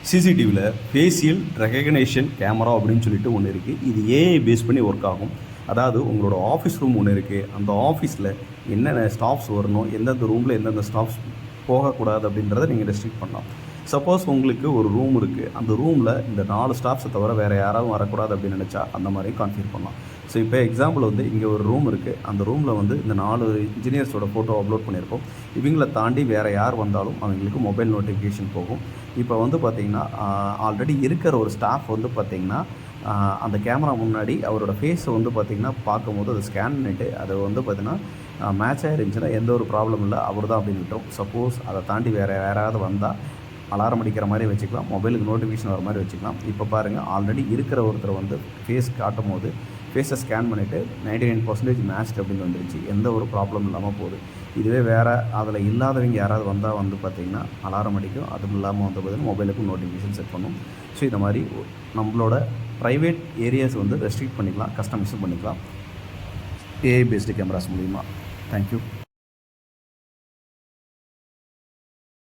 சிசிடிவியில் facial recognition camera அப்படின்னு சொல்லிட்டு ஒன்று இருக்குது. இது ஏஐ பேஸ் பண்ணி ஒர்க் ஆகும். அதாவது உங்களோட ஆஃபீஸ் ரூம் ஒன்று இருக்குது. அந்த ஆஃபீஸில் என்னென்ன ஸ்டாஃப்ஸ் வரணும், எந்தெந்த ரூமில் எந்தெந்த ஸ்டாஃப்ஸ் போகக்கூடாது அப்படின்றத நீங்கள் ரெஸ்ட்ரிக்ட் பண்ணலாம். சப்போஸ் உங்களுக்கு ஒரு ரூம் இருக்குது, அந்த ரூமில் இந்த 4 ஸ்டாஃப்ஸை தவிர வேறு யாராவது வரக்கூடாது அப்படின்னு நினச்சா அந்த மாதிரி கான்ஃபிகர் பண்ணலாம். ஸோ இப்போ எக்ஸாம்பிள் இங்கே ஒரு ரூம் இருக்குது. அந்த ரூமில் இந்த 4 இன்ஜினியர்ஸோட ஃபோட்டோ அப்லோட் பண்ணியிருக்கோம். இவங்களை தாண்டி வேறு யார் வந்தாலும் அவங்களுக்கு மொபைல் நோட்டிஃபிகேஷன் போகும். இப்போ பார்த்திங்கன்னா ஆல்ரெடி இருக்கிற ஒரு ஸ்டாஃப் பார்த்திங்கன்னா அந்த கேமரா முன்னாடி அவரோட ஃபேஸை பார்த்திங்கன்னா பார்க்கும்போது அதை ஸ்கேன் பண்ணிவிட்டு அதை பார்த்திங்கன்னா மேட்ச் ஆகிருந்துச்சுன்னா எந்த ஒரு ப்ராப்ளம் இல்லை, அவர் தான் அப்படின்னு விட்டுரும். சப்போஸ் அதை தாண்டி வேறு யாராவது வந்தால் அலாரம் அடிக்கிற மாதிரி வச்சுக்கலாம், மொபைலுக்கு நோட்டிஃபிகேஷன் வர மாதிரி வச்சுக்கலாம். இப்போ பாருங்கள், ஆல்ரெடி இருக்கிற ஒருத்தர் ஃபேஸ் காட்டும் போது ஃபேஸை ஸ்கேன் பண்ணிவிட்டு 99% மேட்ச்டு அப்படின்னு வந்துருச்சு. எந்த ஒரு ப்ராப்ளம் இல்லாமல் போகுது. இதுவே வேறு அதில் இல்லாதவங்க யாராவது வந்தால் பார்த்திங்கன்னா அலாரம் அடிக்கும். அதுவும் இல்லாமல் பார்த்திங்கன்னா மொபைலுக்கும் நோட்டிஃபிகேஷன் செட் பண்ணும். ஸோ இந்த மாதிரி நம்மளோட ப்ரைவேட் ஏரியாஸ் ரெஸ்ட்ரிக்ட் பண்ணிக்கலாம், கஸ்டமைஸும் பண்ணிக்கலாம் ஏஐ பேஸ்டு கேமராஸ் மூலிமா. தேங்க்யூ.